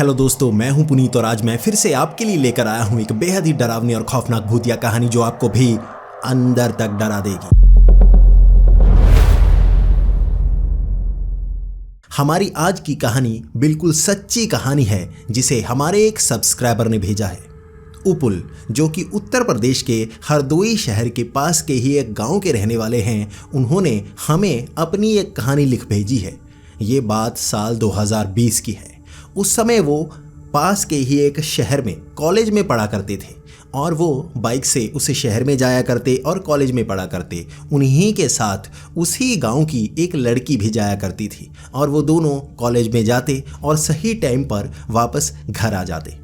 Hello दोस्तों, मैं हूं पुनीत और आज मैं फिर से आपके लिए लेकर आया हूं एक बेहद ही डरावनी और खौफनाक भूतिया कहानी जो आपको भी अंदर तक डरा देगी। हमारी आज की कहानी बिल्कुल सच्ची कहानी है जिसे हमारे एक सब्सक्राइबर ने भेजा है। उपुल, जो कि उत्तर प्रदेश के हरदोई शहर के पास के ही एक गांव के रहने वाले हैं, उन्होंने हमें अपनी एक कहानी लिख भेजी है। ये बात साल 2020 की है। उस समय वो पास के ही एक शहर में कॉलेज में पढ़ा करते थे और वो बाइक से उस शहर में जाया करते और कॉलेज में पढ़ा करते। उन्हीं के साथ उसी गांव की एक लड़की भी जाया करती थी और वो दोनों कॉलेज में जाते और सही टाइम पर वापस घर आ जाते।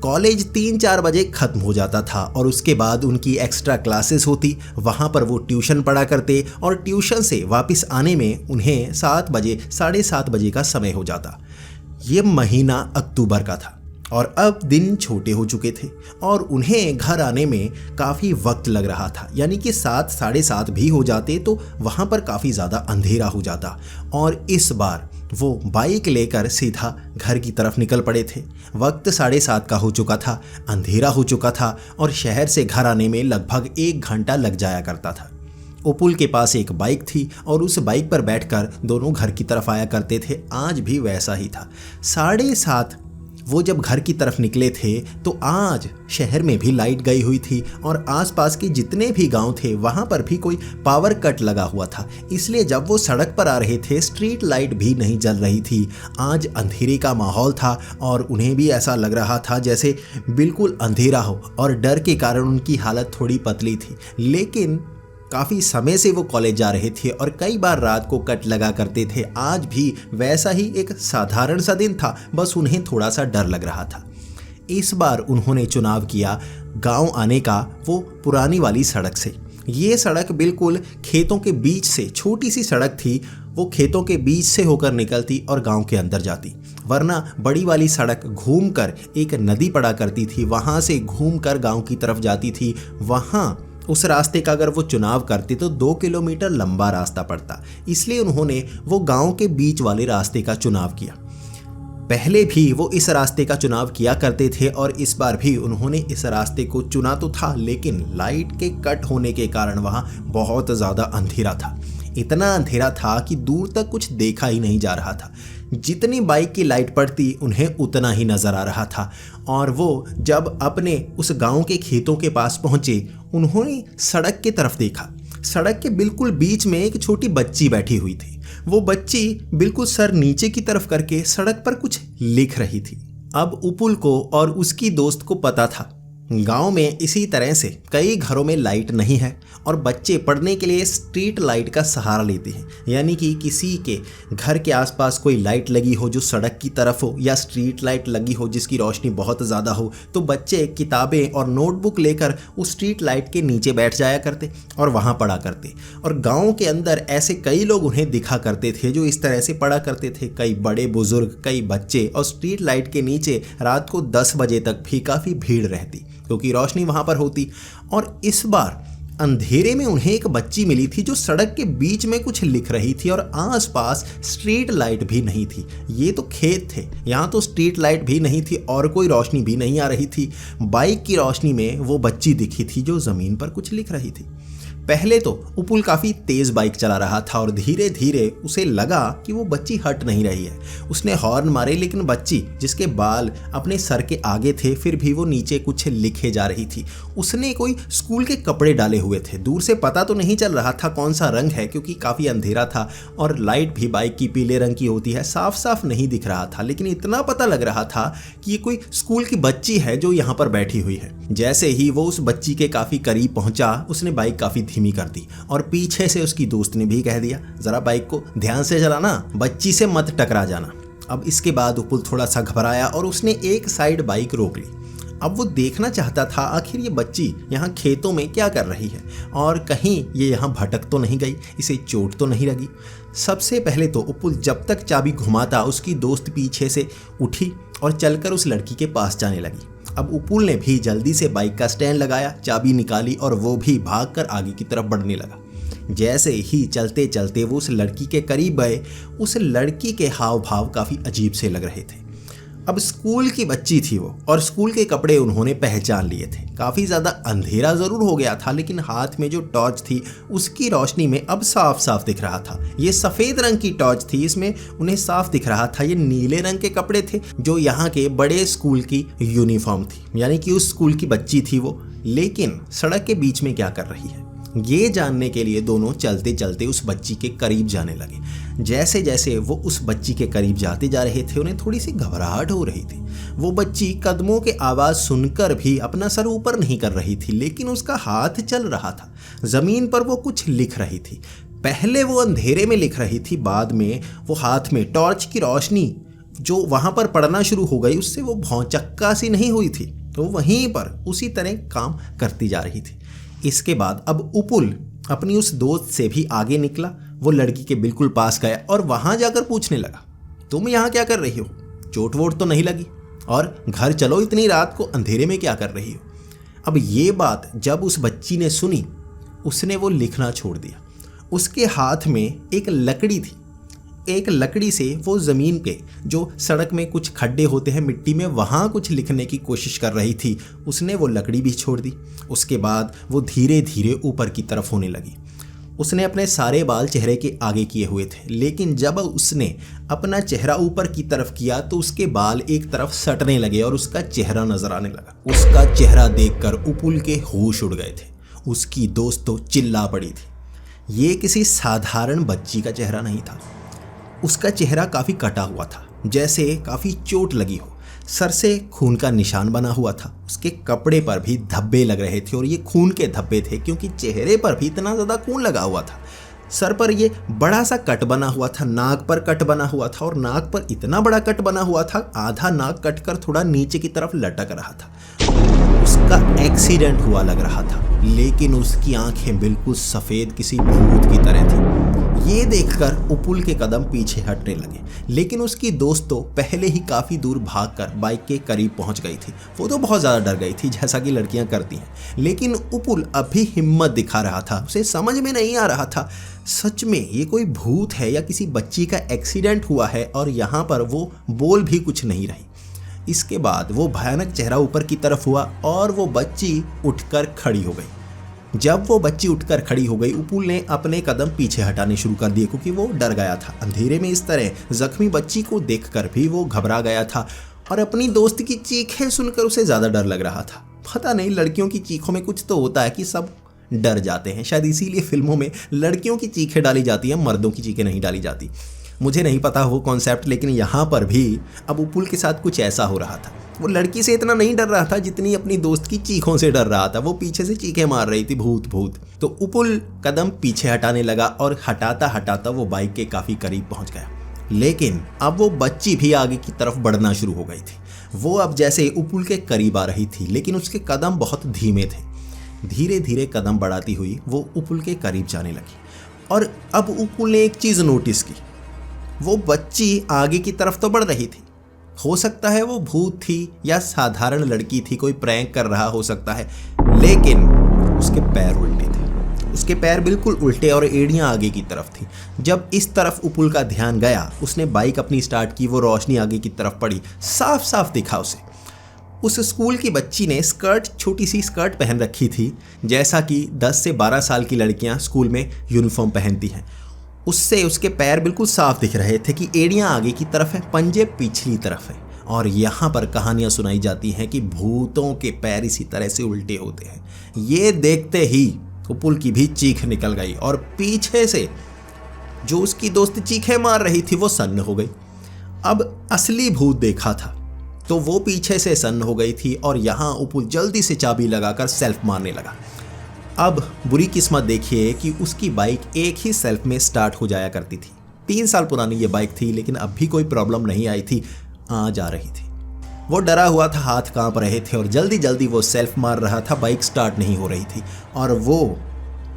कॉलेज 3-4 बजे ख़त्म हो जाता था और उसके बाद उनकी एक्स्ट्रा क्लासेस होती। वहाँ पर वो ट्यूशन पढ़ा करते और ट्यूशन से वापस आने में उन्हें 7 बजे 7:30 बजे का समय हो जाता। ये महीना अक्टूबर का था और अब दिन छोटे हो चुके थे और उन्हें घर आने में काफ़ी वक्त लग रहा था, यानी कि 7 7:30 भी हो जाते तो वहाँ पर काफ़ी ज़्यादा अंधेरा हो जाता। और इस बार वो बाइक लेकर सीधा घर की तरफ निकल पड़े थे। वक्त 7:30 का हो चुका था, अंधेरा हो चुका था और शहर से घर आने में लगभग 1 घंटा लग जाया करता था। उपुल के पास एक बाइक थी और उस बाइक पर बैठकर दोनों घर की तरफ आया करते थे। आज भी वैसा ही था। 7:30 वो जब घर की तरफ निकले थे तो आज शहर में भी लाइट गई हुई थी और आसपास के जितने भी गांव थे वहां पर भी कोई पावर कट लगा हुआ था। इसलिए जब वो सड़क पर आ रहे थे स्ट्रीट लाइट भी नहीं जल रही थी। आज अंधेरे का माहौल था और उन्हें भी ऐसा लग रहा था जैसे बिल्कुल अंधेरा हो और डर के कारण उनकी हालत थोड़ी पतली थी। लेकिन काफ़ी समय से वो कॉलेज जा रहे थे और कई बार रात को कट लगा करते थे। आज भी वैसा ही एक साधारण सा दिन था, बस उन्हें थोड़ा सा डर लग रहा था। इस बार उन्होंने चुनाव किया गांव आने का, वो पुरानी वाली सड़क से। ये सड़क बिल्कुल खेतों के बीच से, छोटी सी सड़क थी, वो खेतों के बीच से होकर निकलती और गांव के अंदर जाती। वरना बड़ी वाली सड़क घूमकर एक नदी पड़ा करती थी, वहाँ से घूमकर गांव की तरफ जाती थी। वहाँ उस रास्ते का अगर वो चुनाव करते तो 2 किलोमीटर लंबा रास्ता पड़ता। इसलिए उन्होंने वो गांव के बीच वाले रास्ते का चुनाव किया। पहले भी वो इस रास्ते का चुनाव किया करते थे और इस बार भी उन्होंने इस रास्ते को चुना तो था, लेकिन लाइट के कट होने के कारण वहाँ बहुत ज़्यादा अंधेरा था। इतना अंधेरा था कि दूर तक कुछ देखा ही नहीं जा रहा था। जितनी बाइक की लाइट पड़ती उन्हें उतना ही नज़र आ रहा था। और वो जब अपने उस गांव के खेतों के पास पहुंचे, उन्होंने सड़क की तरफ देखा। सड़क के बिल्कुल बीच में एक छोटी बच्ची बैठी हुई थी। वो बच्ची बिल्कुल सर नीचे की तरफ करके सड़क पर कुछ लिख रही थी। अब उपुल को और उसकी दोस्त को पता था गांव में इसी तरह से कई घरों में लाइट नहीं है और बच्चे पढ़ने के लिए स्ट्रीट लाइट का सहारा लेते हैं, यानी कि किसी के घर के आसपास कोई लाइट लगी हो जो सड़क की तरफ हो या स्ट्रीट लाइट लगी हो जिसकी रोशनी बहुत ज़्यादा हो, तो बच्चे किताबें और नोटबुक लेकर उस स्ट्रीट लाइट के नीचे बैठ जाया करते और वहाँ पढ़ा करते। और गाँव के अंदर ऐसे कई लोग उन्हें दिखा करते थे जो इस तरह से पढ़ा करते थे, कई बड़े बुजुर्ग, कई बच्चे। और स्ट्रीट लाइट के नीचे रात को 10 बजे तक भी काफ़ी भीड़ रहती क्योंकि रोशनी वहाँ पर होती। और इस बार अंधेरे में उन्हें एक बच्ची मिली थी जो सड़क के बीच में कुछ लिख रही थी और आसपास स्ट्रीट लाइट भी नहीं थी। ये तो खेत थे, यहाँ तो स्ट्रीट लाइट भी नहीं थी और कोई रोशनी भी नहीं आ रही थी। बाइक की रोशनी में वो बच्ची दिखी थी जो ज़मीन पर कुछ लिख रही थी। पहले तो उपुल काफ़ी तेज़ बाइक चला रहा था और धीरे धीरे उसे लगा कि वो बच्ची हट नहीं रही है। उसने हॉर्न मारे, लेकिन बच्ची, जिसके बाल अपने सर के आगे थे, फिर भी वो नीचे कुछ लिखे जा रही थी। उसने कोई स्कूल के कपड़े डाले हुए थे। दूर से पता तो नहीं चल रहा था कौन सा रंग है क्योंकि काफ़ी अंधेरा था और लाइट भी बाइक की पीले रंग की होती है, साफ साफ नहीं दिख रहा था। लेकिन इतना पता लग रहा था कि ये कोई स्कूल की बच्ची है जो यहाँ पर बैठी हुई है। जैसे ही वो उस बच्ची के काफ़ी करीब पहुँचा, उसने बाइक काफ़ी धीमी कर दी और पीछे से उसकी दोस्त ने भी कह दिया, जरा बाइक को ध्यान से चलाना, बच्ची से मत टकरा जाना। अब इसके बाद उपुल थोड़ा सा घबराया और उसने एक साइड बाइक रोक ली। अब वो देखना चाहता था आखिर ये बच्ची यहाँ खेतों में क्या कर रही है और कहीं ये यहाँ भटक तो नहीं गई, इसे चोट तो नहीं लगी। सबसे पहले तो उपुल जब तक चाबी घुमाता, उसकी दोस्त पीछे से उठी और चलकर उस लड़की के पास जाने लगी। अब उपुल ने भी जल्दी से बाइक का स्टैंड लगाया, चाबी निकाली और वो भी भागकर आगे की तरफ बढ़ने लगा। जैसे ही चलते चलते वो उस लड़की के करीब गए, उस लड़की के हाव भाव काफ़ी अजीब से लग रहे थे। अब स्कूल की बच्ची थी वो, और स्कूल के कपड़े उन्होंने पहचान लिए थे। काफ़ी ज़्यादा अंधेरा ज़रूर हो गया था, लेकिन हाथ में जो टॉर्च थी उसकी रोशनी में अब साफ साफ दिख रहा था। ये सफ़ेद रंग की टॉर्च थी, इसमें उन्हें साफ दिख रहा था ये नीले रंग के कपड़े थे जो यहाँ के बड़े स्कूल की यूनिफॉर्म थी, यानी कि उस स्कूल की बच्ची थी वो। लेकिन सड़क के बीच में क्या कर रही है, ये जानने के लिए दोनों चलते चलते उस बच्ची के करीब जाने लगे। जैसे जैसे वो उस बच्ची के करीब जाते जा रहे थे, उन्हें थोड़ी सी घबराहट हो रही थी। वो बच्ची कदमों के आवाज़ सुनकर भी अपना सर ऊपर नहीं कर रही थी, लेकिन उसका हाथ चल रहा था। ज़मीन पर वो कुछ लिख रही थी। पहले वो अंधेरे में लिख रही थी, बाद में वो हाथ में टॉर्च की रोशनी जो वहाँ पर पड़ना शुरू हो गई, उससे वो भौचक्का सी नहीं हुई थी, तो वहीं पर उसी तरह काम करती जा रही थी। इसके बाद अब उपुल अपनी उस दोस्त से भी आगे निकला। वो लड़की के बिल्कुल पास गया और वहां जाकर पूछने लगा, तुम यहाँ क्या कर रही हो? चोट वोट तो नहीं लगी? और घर चलो, इतनी रात को अंधेरे में क्या कर रही हो? अब ये बात जब उस बच्ची ने सुनी, उसने वो लिखना छोड़ दिया। उसके हाथ में एक लकड़ी थी। एक लकड़ी से वो ज़मीन पे जो सड़क में कुछ खड्डे होते हैं मिट्टी में, वहाँ कुछ लिखने की कोशिश कर रही थी। उसने वो लकड़ी भी छोड़ दी। उसके बाद वो धीरे धीरे ऊपर की तरफ होने लगी। उसने अपने सारे बाल चेहरे के आगे किए हुए थे, लेकिन जब उसने अपना चेहरा ऊपर की तरफ किया तो उसके बाल एक तरफ सटने लगे और उसका चेहरा नजर आने लगा। उसका चेहरा देखकर उपुल के होश उड़ गए थे। उसकी दोस्त तो चिल्ला पड़ी थी। ये किसी साधारण बच्ची का चेहरा नहीं था। उसका चेहरा काफ़ी कटा हुआ था, जैसे काफ़ी चोट लगी हो। सर से खून का निशान बना हुआ था। उसके कपड़े पर भी धब्बे लग रहे थे, और ये खून के धब्बे थे क्योंकि चेहरे पर भी इतना ज़्यादा खून लगा हुआ था। सर पर ये बड़ा सा कट बना हुआ था, नाक पर कट बना हुआ था, और नाक पर इतना बड़ा कट बना हुआ था, आधा नाक कटकर थोड़ा नीचे की तरफ लटक रहा था। उसका एक्सीडेंट हुआ लग रहा था, लेकिन उसकी आंखें बिल्कुल सफ़ेद किसी भूत की तरह थी। ये देखकर उपुल के कदम पीछे हटने लगे, लेकिन उसकी दोस्त तो पहले ही काफ़ी दूर भागकर बाइक के करीब पहुंच गई थी। वो तो बहुत ज़्यादा डर गई थी, जैसा कि लड़कियां करती हैं। लेकिन उपुल अभी हिम्मत दिखा रहा था। उसे समझ में नहीं आ रहा था सच में ये कोई भूत है या किसी बच्ची का एक्सीडेंट हुआ है, और यहाँ पर वो बोल भी कुछ नहीं रही। इसके बाद वो भयानक चेहरा ऊपर की तरफ हुआ और वो बच्ची उठकर खड़ी हो गई। जब वो बच्ची उठकर खड़ी हो गई, उपुल ने अपने कदम पीछे हटाने शुरू कर दिए, क्योंकि वो डर गया था। अंधेरे में इस तरह जख्मी बच्ची को देखकर भी वो घबरा गया था, और अपनी दोस्त की चीखें सुनकर उसे ज़्यादा डर लग रहा था। पता नहीं, लड़कियों की चीखों में कुछ तो होता है कि सब डर जाते हैं। शायद इसीलिए फिल्मों में लड़कियों की चीखें डाली जाती हैं, मर्दों की चीखें नहीं डाली जाती। मुझे नहीं पता वो कॉन्सेप्ट, लेकिन यहाँ पर भी अब उपुल के साथ कुछ ऐसा हो रहा था। वो लड़की से इतना नहीं डर रहा था जितनी अपनी दोस्त की चीखों से डर रहा था। वो पीछे से चीखें मार रही थी, भूत भूत। तो उपुल कदम पीछे हटाने लगा, और हटाता हटाता वो बाइक के काफ़ी करीब पहुंच गया। लेकिन अब वो बच्ची भी आगे की तरफ बढ़ना शुरू हो गई थी। वो अब जैसे उपुल के करीब आ रही थी, लेकिन उसके कदम बहुत धीमे थे। धीरे धीरे कदम बढ़ाती हुई वो उपुल के करीब जाने लगी, और अब उपुल ने एक चीज़ नोटिस की। वो बच्ची आगे की तरफ तो बढ़ रही थी। हो सकता है वो भूत थी या साधारण लड़की थी, कोई प्रैंक कर रहा हो सकता है, लेकिन उसके पैर उल्टे थे। उसके पैर बिल्कुल उल्टे और एड़ियां आगे की तरफ थी। जब इस तरफ उपुल का ध्यान गया, उसने बाइक अपनी स्टार्ट की। वो रोशनी आगे की तरफ पड़ी, साफ साफ दिखा उसे। उस स्कूल की बच्ची ने स्कर्ट, छोटी सी स्कर्ट पहन रखी थी, जैसा कि 10 से 12 साल की लड़कियां स्कूल में यूनिफॉर्म पहनती हैं। उससे उसके पैर बिल्कुल साफ दिख रहे थे कि एड़ियां आगे की तरफ है, पंजे पिछली तरफ है। और यहाँ पर कहानियाँ सुनाई जाती हैं कि भूतों के पैर इसी तरह से उल्टे होते हैं। ये देखते ही उपुल की भी चीख निकल गई, और पीछे से जो उसकी दोस्त चीखें मार रही थी वो सन्न हो गई। अब असली भूत देखा था तो वो पीछे से सन्न हो गई थी, और यहाँ उपुल जल्दी से चाबी लगाकर सेल्फ मारने लगा। अब बुरी किस्मत देखिए कि उसकी बाइक एक ही सेल्फ में स्टार्ट हो जाया करती थी। 3 साल पुरानी ये बाइक थी, लेकिन अब भी कोई प्रॉब्लम नहीं आई थी, आ जा रही थी। वो डरा हुआ था, हाथ कांप रहे थे, और जल्दी जल्दी वो सेल्फ मार रहा था। बाइक स्टार्ट नहीं हो रही थी, और वो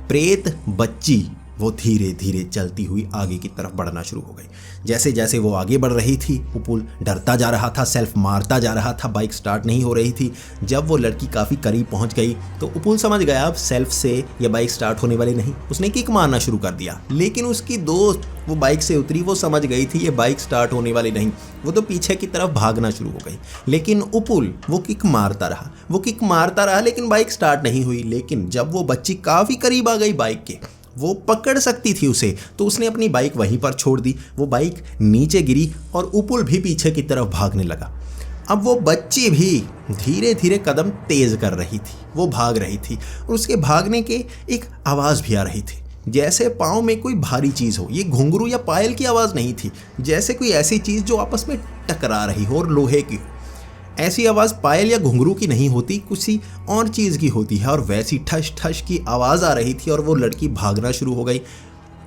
प्रेत बच्ची वो धीरे धीरे चलती हुई आगे की तरफ बढ़ना शुरू हो गई। जैसे जैसे वो आगे बढ़ रही थी, उपुल डरता जा रहा था, सेल्फ मारता जा रहा था, बाइक स्टार्ट नहीं हो रही थी। जब वो लड़की काफ़ी करीब पहुंच गई तो उपुल समझ गया अब सेल्फ से ये बाइक स्टार्ट होने वाली नहीं। उसने किक मारना शुरू कर दिया, लेकिन उसकी दोस्त वो बाइक से उतरी, वो समझ गई थी ये बाइक स्टार्ट होने वाली नहीं। वो तो पीछे की तरफ भागना शुरू हो गई, लेकिन उपुल वो किक मारता रहा, लेकिन बाइक स्टार्ट नहीं हुई। लेकिन जब वो बच्ची काफ़ी करीब आ गई बाइक के, वो पकड़ सकती थी उसे, तो उसने अपनी बाइक वहीं पर छोड़ दी। वो बाइक नीचे गिरी और उपुल भी पीछे की तरफ भागने लगा। अब वो बच्ची भी धीरे धीरे कदम तेज कर रही थी, वो भाग रही थी और उसके भागने के एक आवाज़ भी आ रही थी, जैसे पाँव में कोई भारी चीज़ हो। ये घुंघरू या पायल की आवाज़ नहीं थी, जैसे कोई ऐसी चीज़ जो आपस में टकरा रही हो और लोहे की हो। ऐसी आवाज़ पायल या घुंघरू की नहीं होती, किसी और चीज़ की होती है। और वैसी ठश ठश की आवाज़ आ रही थी और वो लड़की भागना शुरू हो गई।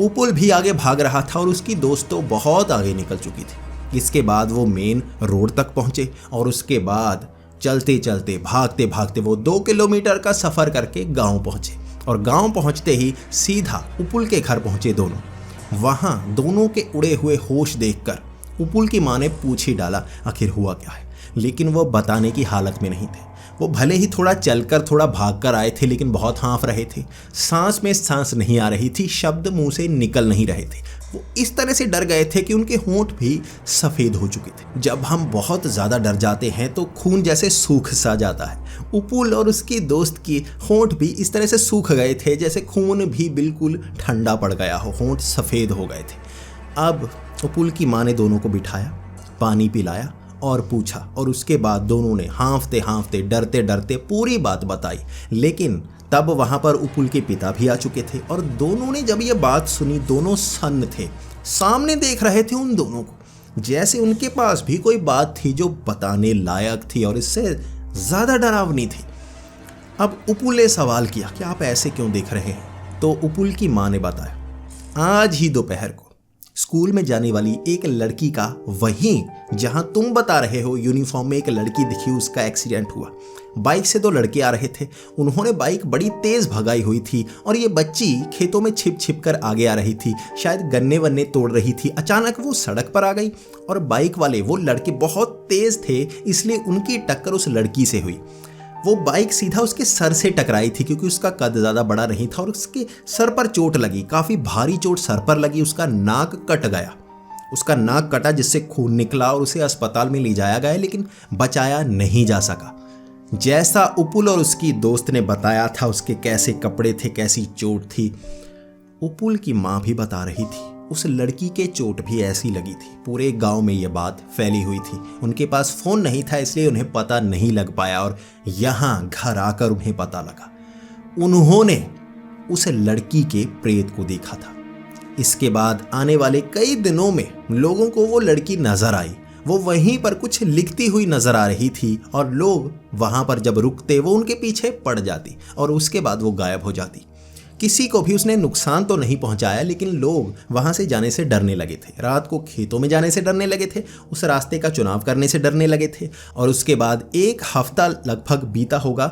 उपुल भी आगे भाग रहा था और उसकी दोस्त तो बहुत आगे निकल चुकी थी। इसके बाद वो मेन रोड तक पहुँचे और उसके बाद चलते चलते भागते भागते वो 2 किलोमीटर का सफ़र करके गाँव पहुँचे। और गाँव पहुँचते ही सीधा उपुल के घर पहुँचे दोनों। वहाँ दोनों के उड़े हुए होश देखकर उपुल की माँ ने पूछ ही डाला आखिर हुआ क्या है, लेकिन वो बताने की हालत में नहीं थे। वो भले ही थोड़ा चलकर थोड़ा भागकर आए थे, लेकिन बहुत हाँफ रहे थे, सांस में सांस नहीं आ रही थी, शब्द मुंह से निकल नहीं रहे थे। वो इस तरह से डर गए थे कि उनके होंठ भी सफ़ेद हो चुके थे। जब हम बहुत ज़्यादा डर जाते हैं तो खून जैसे सूख सा जाता है। उपुल और उसकी दोस्त की होंठ भी इस तरह से सूख गए थे, जैसे खून भी बिल्कुल ठंडा पड़ गया हो, होंठ सफ़ेद हो गए थे। अब उपुल की माँ ने दोनों को बिठाया, पानी पिलाया और पूछा, और उसके बाद दोनों ने हाँफते हाँफते डरते डरते पूरी बात बताई। लेकिन तब वहाँ पर उपुल के पिता भी आ चुके थे और दोनों ने जब ये बात सुनी, दोनों सन्न थे, सामने देख रहे थे उन दोनों को, जैसे उनके पास भी कोई बात थी जो बताने लायक थी और इससे ज़्यादा डरावनी थी। अब उपुल ने सवाल किया कि आप ऐसे क्यों देख रहे हैं? तो उपुल की माँ ने बताया, आज ही दोपहर को स्कूल में जाने वाली एक लड़की का, वहीं जहां तुम बता रहे हो यूनिफॉर्म में एक लड़की दिखी, उसका एक्सीडेंट हुआ। बाइक से 2 लड़के आ रहे थे, उन्होंने बाइक बड़ी तेज भगाई हुई थी और ये बच्ची खेतों में छिप छिप कर आगे आ रही थी, शायद गन्ने वन्ने तोड़ रही थी। अचानक वो सड़क पर आ गई और बाइक वाले वो लड़के बहुत तेज थे, इसलिए उनकी टक्कर उस लड़की से हुई। वो बाइक सीधा उसके सर से टकराई थी, क्योंकि उसका कद ज़्यादा बड़ा नहीं था और उसके सर पर चोट लगी, काफ़ी भारी चोट सर पर लगी। उसका नाक कट गया, उसका नाक कटा, जिससे खून निकला और उसे अस्पताल में ले जाया गया, लेकिन बचाया नहीं जा सका। जैसा उपुल और उसकी दोस्त ने बताया था, उसके कैसे कपड़े थे, कैसी चोट थी, उपुल की माँ भी बता रही थी उस लड़की के चोट भी ऐसी लगी थी। पूरे गांव में ये बात फैली हुई थी। उनके पास फ़ोन नहीं था, इसलिए उन्हें पता नहीं लग पाया और यहाँ घर आकर उन्हें पता लगा। उन्होंने उस लड़की के प्रेत को देखा था। इसके बाद आने वाले कई दिनों में लोगों को वो लड़की नज़र आई। वो वहीं पर कुछ लिखती हुई नज़र आ रही थी और लोग वहाँ पर जब रुकते वो उनके पीछे पड़ जाती और उसके बाद वो गायब हो जाती। किसी को भी उसने नुकसान तो नहीं पहुंचाया, लेकिन लोग वहां से जाने से डरने लगे थे। रात को खेतों में जाने से डरने लगे थे, उस रास्ते का चुनाव करने से डरने लगे थे। और उसके बाद 1 हफ्ता लगभग बीता होगा,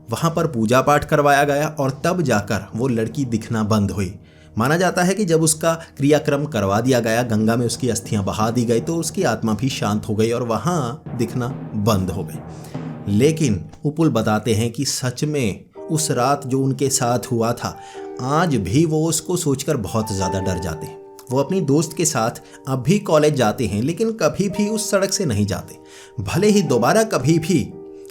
वहां पर पूजा पाठ करवाया गया और तब जाकर वो लड़की दिखना बंद हुई। माना जाता है कि जब उसका क्रियाक्रम करवा दिया गया, गंगा में उसकी अस्थियां बहा दी गई, तो उसकी आत्मा भी शांत हो गई और वहाँ दिखना बंद हो गई। लेकिन उपुल बताते हैं कि सच में उस रात जो उनके साथ हुआ था, आज भी वो उसको सोचकर बहुत ज़्यादा डर जाते हैं। वो अपनी दोस्त के साथ अब भी कॉलेज जाते हैं, लेकिन कभी भी उस सड़क से नहीं जाते। भले ही दोबारा कभी भी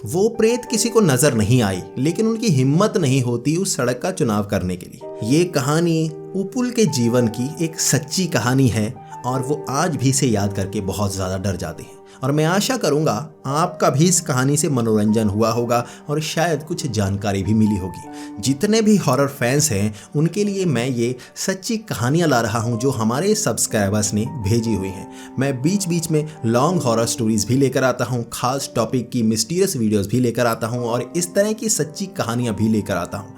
वो प्रेत किसी को नज़र नहीं आई, लेकिन उनकी हिम्मत नहीं होती उस सड़क का चुनाव करने के लिए। ये कहानी उपुल के जीवन की एक सच्ची कहानी है और वो आज भी इसे याद करके बहुत ज़्यादा डर जाते हैं। और मैं आशा करूँगा आपका भी इस कहानी से मनोरंजन हुआ होगा और शायद कुछ जानकारी भी मिली होगी। जितने भी हॉरर फैंस हैं उनके लिए मैं ये सच्ची कहानियाँ ला रहा हूँ जो हमारे सब्सक्राइबर्स ने भेजी हुई हैं। मैं बीच बीच में लॉन्ग हॉरर स्टोरीज़ भी लेकर आता हूँ, खास टॉपिक की मिस्टीरियस वीडियोज़ भी लेकर आता हूँ और इस तरह की सच्ची कहानियाँ भी लेकर आता हूँ।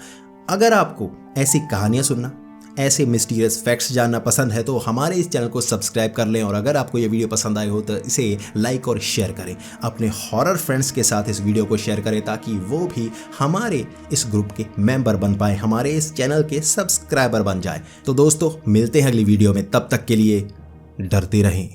अगर आपको ऐसी कहानियाँ सुनना, ऐसे मिस्टीरियस फैक्ट्स जानना पसंद है तो हमारे इस चैनल को सब्सक्राइब कर लें, और अगर आपको ये वीडियो पसंद आए हो तो इसे लाइक और शेयर करें। अपने हॉरर फ्रेंड्स के साथ इस वीडियो को शेयर करें ताकि वो भी हमारे इस ग्रुप के मेंबर बन पाए, हमारे इस चैनल के सब्सक्राइबर बन जाए। तो दोस्तों मिलते हैं अगली वीडियो में, तब तक के लिए डरते रहें।